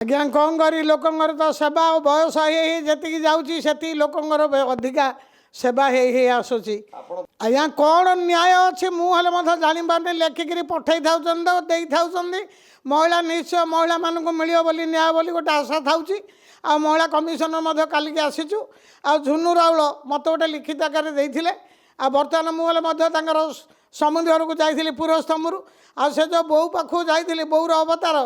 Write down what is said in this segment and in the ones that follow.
आज्ञा कौन करी लोकंर तो सेवा और बयस जी जाऊँगी से लोकंर अधिका सेवा हे आसूची आज्ञा कौन न्याय अच्छी मुझे जानी पारे लेखिकी पठे था महिला निश्चय महिला मानक मिले बोली न्याय बोली गोटे आशा था आ महिला कमिशनर कालिक आसीचु आ झुनु राउल मत गोटे लिखित आकार देते आ बर्तमान मुझे समुद्र घर को जाइली पूर्वस्तंभर आ से जो बो पाखु जाइली बोर अवतार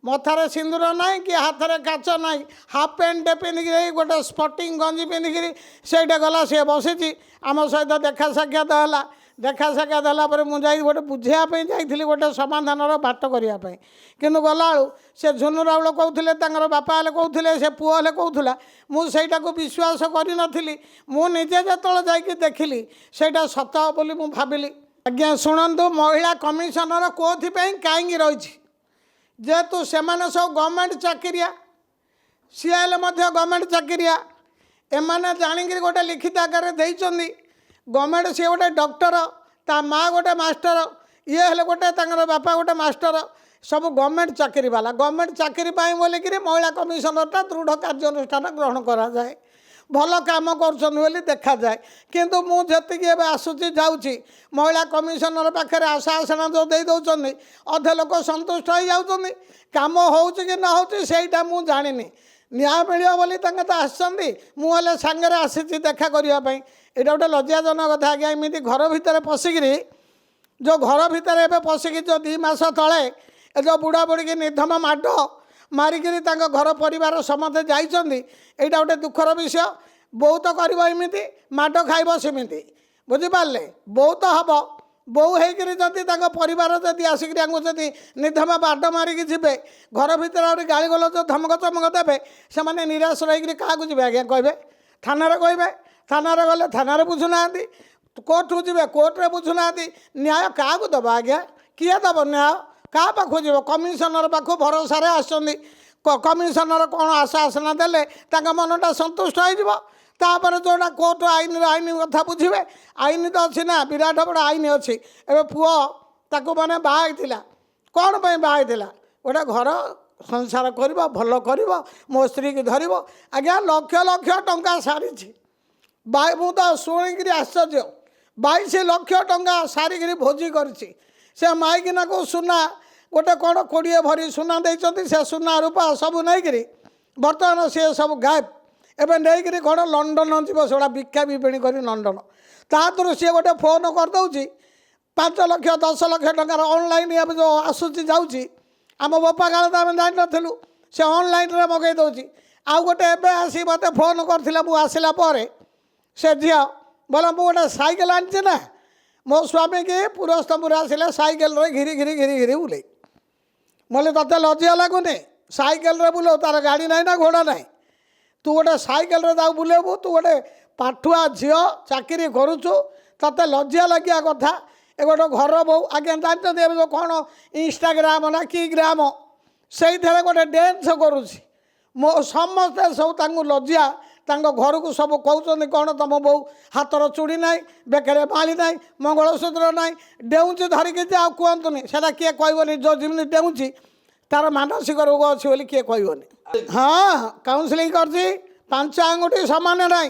मथार सिंदूर ना कि हाथ में काच ना हाफ पैंट पिंधिकी गोटे स्पटिंग गंजी पिंधिकी से गला सी बसी आम सहित देखा साक्षात है देखा साक्षात है मुझे गोटे बुझापी जाइली गोटे समाधान बाट करने कि गला से झुनु राउल कहते बापा हेल्ले कहते से पुओ हेल्ले कहूला मुझे विश्वास करी मुझे जो जाकि देखिली से सत बोली मु भाविली आज्ञा शुणु महिला कमिशनर कौन कहीं रही जेहेतु से सब गवर्नमेंट चाकरिया सी हेल्ले गवर्नमेंट चाकरिया एमाने जाणिक गोटे लिखित आकार देइचंदी गवर्नमेंट सी गोटे डॉक्टर ता माँ गोटे मास्टर ये हेल्ले गोटे बापा गोटे मास्टर सब गवर्नमेंट चाकरी वाला गवर्नमेंट चाकरी बोलिक महिला कमिशनरटा दृढ़ कार्यानुष्ठान ग्रहण करा जाए भल कम कर देखा जाए किंतु मुझे आसूची जाऊँगी महिला कमिशनर पाखे आशा आसना जो दे दौरान अधे लोक संतुष्ट हो जाती कम हो कि न होटा मुझे जानी न्याय मिले बोली तो आसती मुझे सांगे आसी देखा करने यहाँ गोटे लज्जाजनक कथा आज्ञा एमती घर भितर पशिकी जो घर भितर एवं पशिकी जो 2 मास तले जो बुढ़ा बुढ़ी की निर्धम माड मारिकी घर परिवार समस्ते जाइए यहाँ गोटे दुखर विषय बो तो करमती माड खाइब सेमती बुझिपारे बो तो हम बो होती परिवार जदि आसिक निर्धम बाड मारिकी जी घर भर गाड़ी गलज धमक चमक देवे से निराश रही क्या जी आज्ञा कहे थाना कहे थाना गले थाना बुझुना कोर्ट को जी कोर्टे बुझुना न्याय क्या दब आज्ञा किए दब न्याय क्या पाखु जीव कमिशनर पाखु भरोसा आसुँच कमिशनर कौन आशा आसना देले मनटा संतुष्ट होपर जोड़ा कोर्ट आईन आईन कथा बुझे आईन तो अच्छी ना विराट बड़ आईन अच्छी एवं पुओ ताकू मैंने बाहला कौन पर बाहला गोटे घर संसार कर भल कर मो स्त्री की धर आज्ञा लक्ष लक्ष टंका सारी मुझे शुणिक आश्चर्य 22 लाख टंका सारिकी भोजी करी से माइकिना को सुना गोटे कौन 20 भरी सुना देते से सुना रूपा सब नहीं बर्तमान सी सब गायब एवं नहीं कौन लंडन जीव से भिक्षा विपिणी कर लंडन तादर सी गोटे फोन करदे 5 लाख 10 लाख टकर ऑनलाइन जो आसूची जाऊँगी आम बापा काल तो आम जान नु से ऑनलाइन रे मगई दौर आउ गोटे आसी मत फोन करथिला मु आसिला परे से झील बोला मु गोटे साइकेल आनी ना मो स्वामी की पूर्वस्तंभर आसिले साइकेल रे घिरी घिरी घिरी घिरी बुले बोले ते लज्जा लगुनि साइकेल रे बुलो तार गाड़ी ना ना घोड़ा ना तू गोटे साइकेल रे जाऊ बुलेबू तू गोटे पाठुआ झील चाकरी करुचु ते लज्जा लगिया कथा ए गोटे घर बो आज्ञा जानते जो कौन इंस्टाग्राम ना कि ग्राम से गोटे डांस करुच्ची मो समस्ते सब लज्जा घर को सब कहते कौन तुम बो हाथर चूड़ी ना बेकर माली ना मंगलसूत्र ना डेऊँची धरिकी जे कहतुनि से किए कहनी जो जमी डेऊँची तार मानसिक रोग अच्छी बोली किए कहनी हाँ काउनसिलिंग कर 5 आंगुठी सामान ना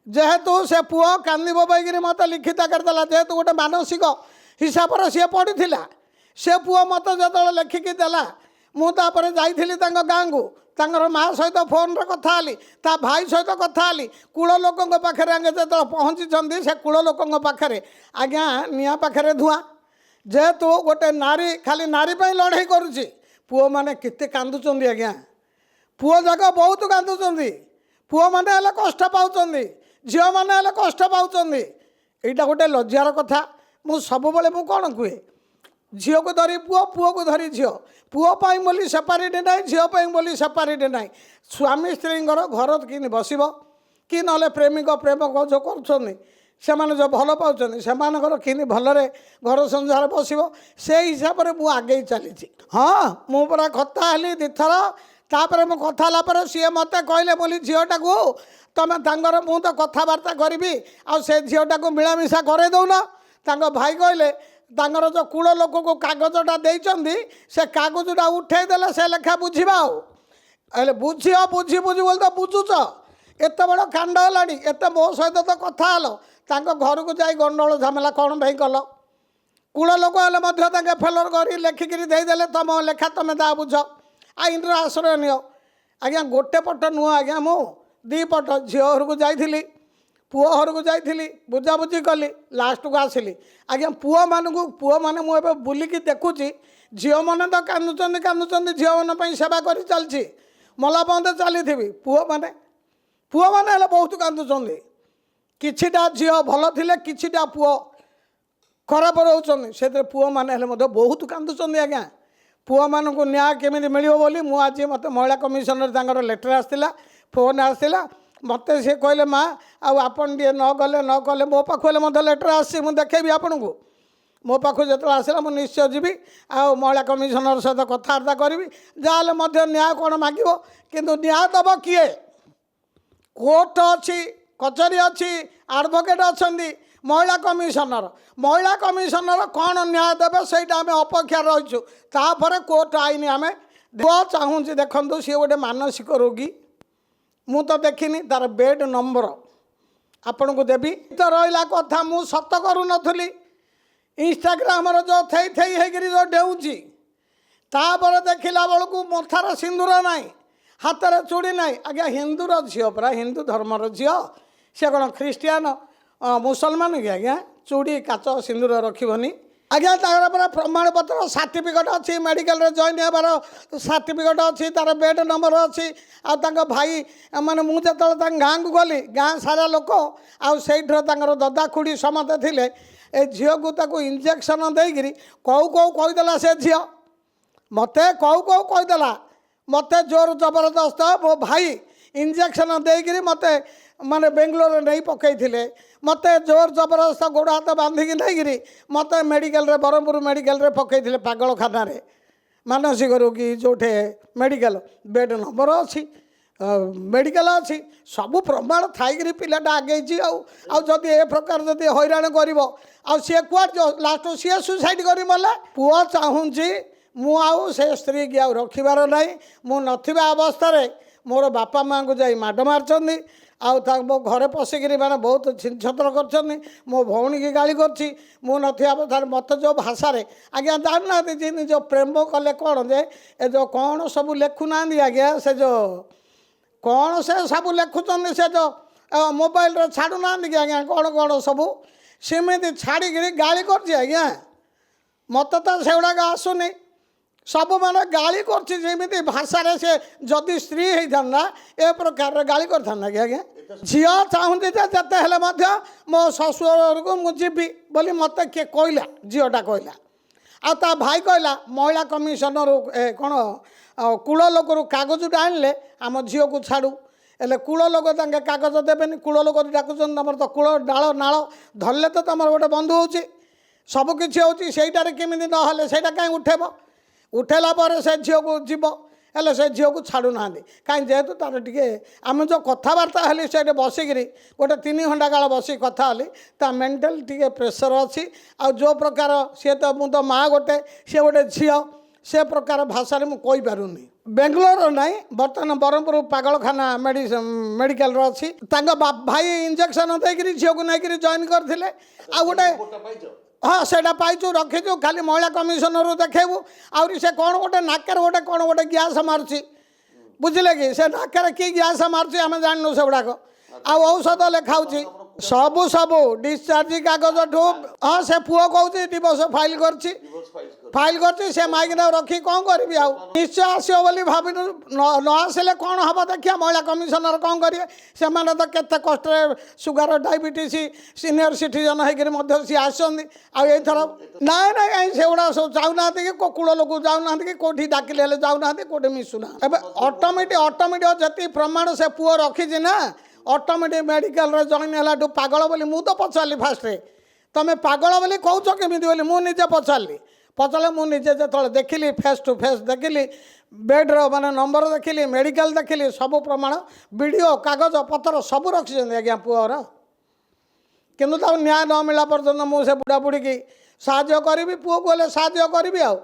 जेहेतु से पुओ कांदी बोबाई मत लिखित करदेला जेहेतु गोटे मानसिक हिसाब से सी पढ़ी से पुओ मत जो लिखिकी देला मुझे जाइली गाँ को तांगर माँ सहित फोन रे कथा हली ता भाई सहित कथा हली कूल लोकों पाखे आगे जो पहुँची से कूल लोकों पाखे आज्ञा निआ पाखे धुआं जेहेतु गोटे नारी खाली नारी पर लड़ाई करुच्ची पुओ मैंने केते कांदुचंदी आज्ञा पुओ जाक बहुत कांदुचंदी पुओ मैंने हेल्ले कष्ट पाँच झील मैंने हेल्ले कष्ट पाँच यहाँ गोटे लज्जार कथा मु सब बेले मु कौन कहे झील को धरी पुओ पुओ को धरी झील पुओ पाई बोली सेपारेट ना झील पाई बोली सेपारेट ना स्वामी स्त्री घर कि बस कि ना प्रेमिक प्रेमक जो कर जो भल पाँच से कि भलरे घर संसार बस से हिसाब से मुझे आगे चली हाँ मु पूरा कथा हली 2 थर तापर मु कथा सी मत कहले बोली झीलटा को तुम मु तो कथबार्ता करी आ झीलटा को मिलामिशा करे दौन भाई कहले जो कूल लोक को कागजटा देते से कागजटा उठेदेले से लेखा बुझा ହେଲେ ବୁଝିବ ବୁଝି ବୁଝି ବୋଲି ତ ବୁଝୁଛ ଏତେ ବଡ଼ କାଣ୍ଡ ହେଲାଣି ଏତେ ମୋ ସହିତ ତ କଥା ହେଲ ତାଙ୍କ ଘରକୁ ଯାଇ ଗଣ୍ଡଗୋଳ ଝାମେଲା କ'ଣ ପାଇଁ କଲ କୂଳ ଲୋକ ହେଲେ ମଧ୍ୟ ତାଙ୍କେ ଫେଲର କରି ଲେଖିକିରି ଦେଇଦେଲେ ତୁମ ଲେଖା ତୁମେ ତା ବୁଝ ଆଇନର ଆଶ୍ରୟ ନିଅ ଆଜ୍ଞା ଗୋଟେ ପଟ ନୁହଁ ଆଜ୍ଞା ମୁଁ ଦୁଇ ପଟ ଝିଅ ଘରକୁ ଯାଇଥିଲି ପୁଅ ଘରକୁ ଯାଇଥିଲି ବୁଝାବୁଝି କଲି ଲାଷ୍ଟକୁ ଆସିଲି ଆଜ୍ଞା ପୁଅମାନେ ମୁଁ ଏବେ ବୁଲିକି ଦେଖୁଛି ଝିଅମାନେ ତ କାନ୍ଦୁଛନ୍ତି ଝିଅମାନଙ୍କ ପାଇଁ ସେବା କରି ଚାଲିଛି ମଲା ପର୍ଯ୍ୟନ୍ତ ଚାଲିଥିବି ପୁଅମାନେ ହେଲେ ବହୁତ କାନ୍ଦୁଛନ୍ତି କିଛିଟା ଝିଅ ଭଲ ଥିଲେ କିଛିଟା ପୁଅ ଖରାପ ରହୁଛନ୍ତି ସେଥିରେ ପୁଅମାନେ ହେଲେ ମଧ୍ୟ ବହୁତ କାନ୍ଦୁଛନ୍ତି ଆଜ୍ଞା ପୁଅମାନଙ୍କୁ ନ୍ୟାୟ କେମିତି ମିଳିବ ବୋଲି ମୁଁ ଆଜି ମୋତେ ମହିଳା କମିଶନର ତାଙ୍କର ଲେଟର୍ ଆସିଥିଲା ଫୋନ୍ ଆସିଥିଲା ମୋତେ ସେ କହିଲେ ମା ଆଉ ଆପଣ ଟିକେ ନ କଲେ ମୋ ପାଖକୁ ହେଲେ ମଧ୍ୟ ଲେଟର୍ ଆସିଛି ମୁଁ ଦେଖେଇବି ଆପଣଙ୍କୁ ମୋ ପାଖକୁ ଯେତେବେଳେ ଆସିଲା ମୁଁ ନିଶ୍ଚୟ ଯିବି ଆଉ ମହିଳା କମିଶନର ସହିତ କଥାବାର୍ତ୍ତା କରିବି ଯାହାହେଲେ ମଧ୍ୟ ନ୍ୟାୟ କ'ଣ ମାଗିବ କିନ୍ତୁ ନ୍ୟାୟ ଦେବ କିଏ କୋର୍ଟ ଅଛି କଚେରୀ ଅଛି ଆଡ଼ଭୋକେଟ୍ ଅଛନ୍ତି ମହିଳା କମିଶନର କ'ଣ ନ୍ୟାୟ ଦେବେ ସେଇଟା ଆମେ ଅପେକ୍ଷାରେ ରହିଛୁ ତାପରେ କୋର୍ଟ ଆଇନ ଆମେ ଚାହୁଁଛି ଦେଖନ୍ତୁ ସିଏ ଗୋଟେ ମାନସିକ ରୋଗୀ ମୁଁ ତ ଦେଖିନି ତାର ବେଡ୍ ନମ୍ବର ଆପଣଙ୍କୁ ଦେବି ତ ରହିଲା କଥା ମୁଁ ସତ କରୁନଥିଲି ଇନଷ୍ଟାଗ୍ରାମର ଯେଉଁ ଥେଇ ହେଇକିରି ଯେଉଁ ଡେଉଁଛି ତାପରେ ଦେଖିଲା ବେଳକୁ ମଥାର ସିନ୍ଦୁର ନାହିଁ ହାତରେ ଚୁଡ଼ି ନାହିଁ ଆଜ୍ଞା ହିନ୍ଦୁର ଝିଅ ପରା ହିନ୍ଦୁ ଧର୍ମର ଝିଅ ସେ କ'ଣ ଖ୍ରୀଷ୍ଟିଆନ ମୁସଲମାନ କି ଆଜ୍ଞା ଚୁଡ଼ି କାଚ ସିନ୍ଦୁର ରଖିବନି ଆଜ୍ଞା ତାଙ୍କର ପୁରା ପ୍ରମାଣପତ୍ର ସାର୍ଟିଫିକେଟ୍ ଅଛି ମେଡ଼ିକାଲରେ ଜଏନ୍ ହେବାର ସାର୍ଟିଫିକେଟ୍ ଅଛି ତାର ବେଡ୍ ନମ୍ବର ଅଛି ଆଉ ତାଙ୍କ ଭାଇ ମାନେ ମୁଁ ଯେତେବେଳେ ତାଙ୍କ ଗାଁକୁ ଗଲି ଗାଁ ସାରା ଲୋକ ଆଉ ସେଇଠିର ତାଙ୍କର ଦଦା ଖୁଡ଼ି ସମସ୍ତେ ଥିଲେ ଏ ଝିଅକୁ ତାକୁ ଇଞ୍ଜେକ୍ସନ୍ ଦେଇକିରି କଉ କହିଦେଲା ସେ ଝିଅ ମୋତେ କଉ କହିଦେଲା ମୋତେ ଜୋର ଜବରଦସ୍ତ ମୋ ଭାଇ ଇଞ୍ଜେକ୍ସନ୍ ଦେଇକିରି ମୋତେ ମାନେ ବେଙ୍ଗଲୋରରେ ନେଇ ପକାଇଥିଲେ ମୋତେ ଜୋର ଜବରଦସ୍ତ ଗୋଡ଼ ହାତ ବାନ୍ଧିକି ନେଇକିରି ମୋତେ ମେଡ଼ିକାଲରେ ବ୍ରହ୍ମପୁର ମେଡ଼ିକାଲରେ ପକାଇଥିଲେ ପାଗଳଖାନାରେ ମାନସିକ ରୋଗୀ ଯେଉଁଠି ମେଡ଼ିକାଲ ବେଡ୍ ନମ୍ବର ଅଛି ମେଡ଼ିକାଲ ଅଛି ସବୁ ପ୍ରମାଣ ଥାଇକିରି ପିଲାଟା ଆଗେଇଛି ଆଉ ଯଦି ଏ ପ୍ରକାର ଯଦି ହଇରାଣ କରିବ ଆଉ ସିଏ କୁଆଡ଼େ ଲାଷ୍ଟ ସିଏ ସୁସାଇଡ଼୍ କରି ମଲା ପୁଅ ଚାହୁଁଛି ମୁଁ ଆଉ ସେ ସ୍ତ୍ରୀକି ଆଉ ରଖିବାର ନାହିଁ ମୁଁ ନଥିବା ଅବସ୍ଥାରେ ମୋର ବାପା ମାଆଙ୍କୁ ଯାଇ ମାଡ଼ ମାରିଛନ୍ତି ଆଉ ମୋ ଘରେ ପଶିକିରି ମାନେ ବହୁତ ଛିନଛତ୍ର କରିଛନ୍ତି ମୋ ଭଉଣୀକି ଗାଳି କରିଛି ମୁଁ ନଥିବା ଅବସ୍ଥାରେ ମୋତେ ଯେଉଁ ଭାଷାରେ ଆଜ୍ଞା ଜାଣିନାହାନ୍ତି ଯେ ନିଜ ପ୍ରେମ କଲେ କ'ଣ ଯେ ଏ ଯେଉଁ କ'ଣ ସବୁ ଲେଖୁନାହାନ୍ତି ଆଜ୍ଞା ସେ ଯେଉଁ କ'ଣ ସେ ସବୁ ଲେଖୁଛନ୍ତି ସେ ଯେଉଁ ମୋବାଇଲରେ ଛାଡ଼ୁନାହାନ୍ତି କି ଆଜ୍ଞା କ'ଣ ସବୁ ସେମିତି ଛାଡ଼ିକିରି ଗାଳି କରୁଛି ଆଜ୍ଞା ମୋତେ ତ ସେଗୁଡ଼ାକ ଆସୁନି ସବୁ ମାନେ ଗାଳି କରୁଛି ଯେମିତି ଭାଷାରେ ସେ ଯଦି ସ୍ତ୍ରୀ ହେଇଥାନ୍ତା ଏ ପ୍ରକାରର ଗାଳି କରିଥାନ୍ତା କି ଆଜ୍ଞା ଝିଅ ଚାହୁଁଛି ଯେ ଯେତେ ହେଲେ ମଧ୍ୟ ମୋ ଶ୍ୱଶୁରକୁ ମୁଁ ଯିବି ବୋଲି ମୋତେ କିଏ କହିଲା ଝିଅଟା କହିଲା ଆଉ ତା ଭାଇ କହିଲା ମହିଳା କମିଶନର କ'ଣ କୂଳ ଲୋକରୁ କାଗଜଟା ଆଣିଲେ ଆମ ଝିଅକୁ ଛାଡ଼ୁ ହେଲେ କୂଳ ଲୋକ ତାଙ୍କେ କାଗଜ ଦେବେନି କୂଳ ଲୋକ ଡାକୁଛନ୍ତି ତୁମର ତ କୂଳ ଡାଳ ନାଳ ଧରିଲେ ତ ତୁମର ଗୋଟେ ବନ୍ଧୁ ହେଉଛି ସବୁକିଛି ହେଉଛି ସେଇଟାରେ କେମିତି ନହେଲେ ସେଇଟା କାହିଁ ଉଠେଇବ ଉଠେଇଲା ପରେ ସେ ଝିଅକୁ ଯିବ ହେଲେ ସେ ଝିଅକୁ ଛାଡ଼ୁନାହାନ୍ତି କାହିଁ ଯେହେତୁ ତାର ଟିକେ ଆମେ ଯେଉଁ କଥାବାର୍ତ୍ତା ହେଲି ସେଇଠି ବସିକିରି ଗୋଟେ 3 ଘଣ୍ଟା କାଳ ବସିକି କଥା ହେଲି ତା ମେଣ୍ଟାଲ ଟିକେ ପ୍ରେସର ଅଛି ଆଉ ଯେଉଁ ପ୍ରକାର ସିଏ ତ ମୁଁ ତ ମାଆ ଗୋଟେ ସିଏ ଗୋଟେ ଝିଅ ସେ ପ୍ରକାର ଭାଷାରେ ମୁଁ କହିପାରୁନି ବେଙ୍ଗଲୋର ନାହିଁ ବର୍ତ୍ତମାନ ବ୍ରହ୍ମପୁର ପାଗଳଖାନା ମେଡ଼ିକାଲର ଅଛି ତାଙ୍କ ଭାଇ ଇଞ୍ଜେକ୍ସନ୍ ଦେଇକିରି ଝିଅକୁ ନେଇକିରି ଜଏନ୍ କରିଥିଲେ ଆଉ ଗୋଟେ ହଁ ସେଇଟା ପାଇଛୁ ରଖିଛୁ ଖାଲି ମହିଳା କମିଶନରରୁ ଦେଖେଇବୁ ଆହୁରି ସେ କ'ଣ ଗୋଟେ ନାକରେ କ'ଣ ଗୋଟେ ଗ୍ୟାସ୍ ମାରୁଛି ବୁଝିଲେ କି ସେ ନାକରେ କି ଗ୍ୟାସ୍ ମାରୁଛି ଆମେ ଜାଣିନୁ ସେଗୁଡ଼ାକ ଆଉ ଔଷଧ ଲେଖାଉଛି ସବୁ ଡିସଚାର୍ଜ କାଗଜଠୁ ହଁ ସେ ପୁଅ କହୁଛି ଡିଭୋର୍ସ ଫାଇଲ୍ କରିଛି ସେ ମାଇକିନା ରଖି କ'ଣ କରିବି ଆଉ ନିଶ୍ଚୟ ଆସିବ ବୋଲି ଭାବିନୁ ନ ଆସିଲେ କ'ଣ ହେବ ଦେଖିବା ମହିଳା କମିଶନର କ'ଣ କରିବେ ସେମାନେ ତ କେତେ କଷ୍ଟରେ ସୁଗାର ଡାଇବେଟିସ୍ ସିନିୟର ସିଟିଜନ୍ ହେଇକରି ମଧ୍ୟ ସିଏ ଆସୁଛନ୍ତି ଆଉ ଏଇଥର ନାଇଁ ସେଗୁଡ଼ା ସବୁ ଯାଉନାହାନ୍ତି କି କୂଳ ଲୋକ ଯାଉନାହାନ୍ତି କି କେଉଁଠି ଡାକିଲେ ହେଲେ ଯାଉନାହାନ୍ତି କେଉଁଠି ମିଶୁନାହାନ୍ତି ଏବେ ଅଟୋମେଟିକ୍ ଯେତିକି ପ୍ରମାଣ ସେ ପୁଅ ରଖିଛି ନା ଅଟୋମେଟିକ୍ ମେଡ଼ିକାଲରେ ଜଏନ୍ ହେଲାଠୁ ପାଗଳ ବୋଲି ମୁଁ ତ ପଚାରିଲି ଫାଷ୍ଟରେ ତୁମେ ପାଗଳ ବୋଲି କହୁଛ କେମିତି ବୋଲି ମୁଁ ନିଜେ ପଚାରିଲେ ମୁଁ ନିଜେ ଯେତେବେଳେ ଦେଖିଲି ଫେସ୍ ଟୁ ଫେସ୍ ଦେଖିଲି ବେଡ୍ର ମାନେ ନମ୍ବର ଦେଖିଲି ମେଡ଼ିକାଲ ଦେଖିଲି ସବୁ ପ୍ରମାଣ ଭିଡ଼ିଓ କାଗଜ ପତ୍ର ସବୁ ରଖିଛନ୍ତି ଆଜ୍ଞା ପୁଅର କିନ୍ତୁ ତାକୁ ନ୍ୟାୟ ନ ମିଳିଲା ପର୍ଯ୍ୟନ୍ତ ମୁଁ ସେ ବୁଢ଼ାବୁଢ଼ୀକି ସାହାଯ୍ୟ କରିବି ପୁଅକୁ ହେଲେ ସାହାଯ୍ୟ କରିବି ଆଉ